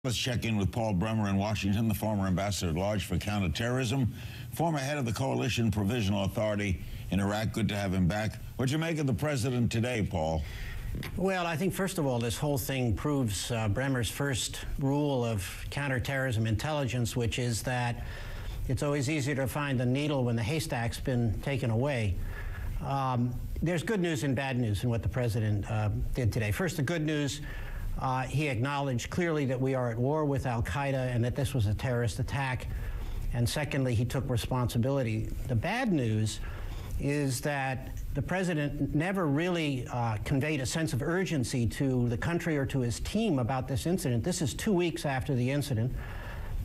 Let's check in with Paul Bremer in Washington, the former ambassador at large for counterterrorism, former head of the Coalition Provisional Authority in Iraq. Good to have him back. What'd you make of the president today, Paul? Well, I think, first of all, this whole thing proves Bremer's first rule of counterterrorism intelligence, which is that it's always easier to find the needle when the haystack's been taken away. There's good news and bad news in what the president did today. First, the good news. He acknowledged clearly that we are at war with al-Qaeda and that this was a terrorist attack. And secondly, he took responsibility. The bad news is that the president never really conveyed a sense of urgency to the country or to his team about this incident. This is 2 weeks after the incident.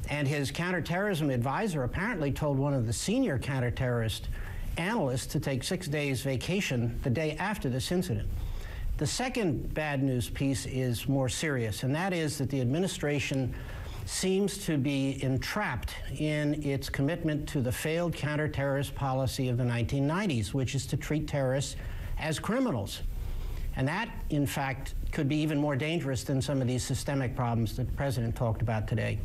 And his counterterrorism advisor apparently told one of the senior counterterrorist analysts to take 6 days vacation the day after this incident. The second bad news piece is more serious, and that is that the administration seems to be entrapped in its commitment to the failed counterterrorist policy of the 1990s, which is to treat terrorists as criminals. And that, in fact, could be even more dangerous than some of these systemic problems that the president talked about today.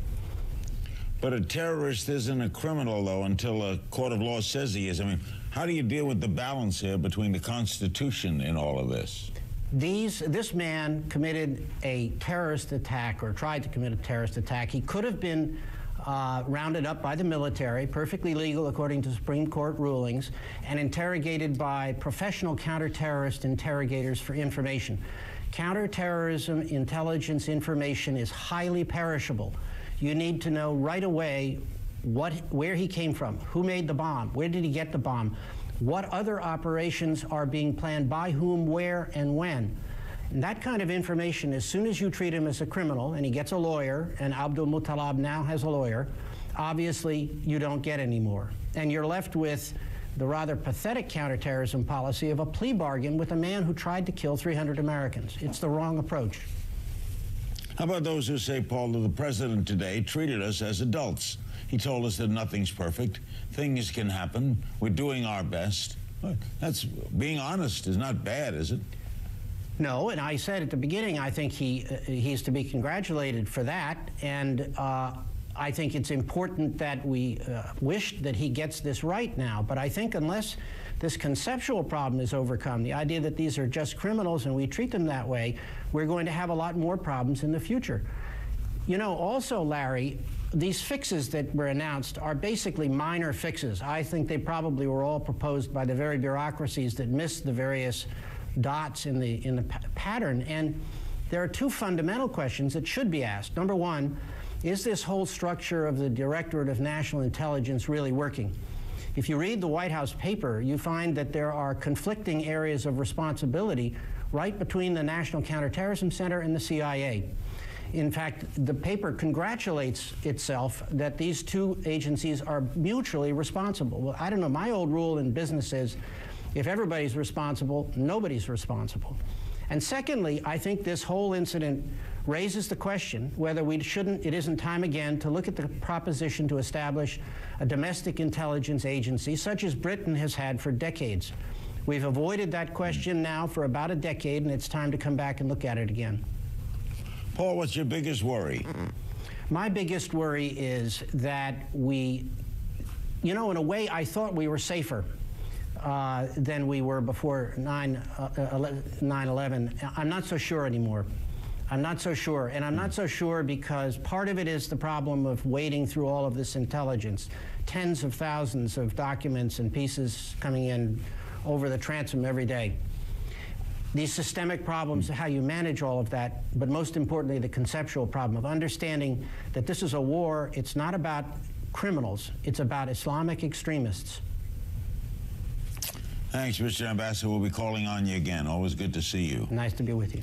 But a terrorist isn't a criminal, though, until a court of law says he is. I mean, how do you deal with the balance here between the Constitution in all of this? This man committed a terrorist attack, or tried to commit a terrorist attack. He could have been rounded up by the military, perfectly legal according to Supreme Court rulings, and interrogated by professional counterterrorist interrogators for information. Counterterrorism intelligence information is highly perishable. You need to know right away where he came from, who made the bomb, where did he get the bomb, what other operations are being planned by whom, where, and when. And that kind of information, as soon as you treat him as a criminal, and he gets a lawyer, and Abdul Muttalib now has a lawyer, obviously you don't get any more. And you're left with the rather pathetic counterterrorism policy of a plea bargain with a man who tried to kill 300 Americans. It's the wrong approach. How about those who say, Paul, that the president today treated us as adults? He told us that nothing's perfect. Things can happen. We're doing our best. That's being honest is not bad, is it? No, and I said at the beginning, I think he's to be congratulated for that. And I think it's important that we wish that he gets this right now. But I think unless this conceptual problem is overcome, the idea that these are just criminals and we treat them that way, we're going to have a lot more problems in the future. You know, also, Larry, these fixes that were announced are basically minor fixes. I think they probably were all proposed by the very bureaucracies that missed the various dots in the pattern. And there are two fundamental questions that should be asked. Number one, is this whole structure of the Directorate of National Intelligence really working? If you read the White House paper, you find that there are conflicting areas of responsibility right between the National Counterterrorism Center and the CIA. In fact, the paper congratulates itself that these two agencies are mutually responsible. Well, I don't know. My old rule in business is if everybody's responsible, nobody's responsible. And secondly, I think this whole incident raises the question whether it isn't time again to look at the proposition to establish a domestic intelligence agency such as Britain has had for decades. We've avoided that question now for about a decade, and it's time to come back and look at it again. Paul, what's your biggest worry? My biggest worry is that we, you know, in a way, I thought we were safer than we were before 9/11. I'm not so sure anymore. I'm not so sure. And I'm not so sure because part of it is the problem of wading through all of this intelligence. Tens of thousands of documents and pieces coming in over the transom every day. These systemic problems, how you manage all of that, but most importantly, the conceptual problem of understanding that this is a war. It's not about criminals. It's about Islamic extremists. Thanks, Mr. Ambassador. We'll be calling on you again. Always good to see you. Nice to be with you.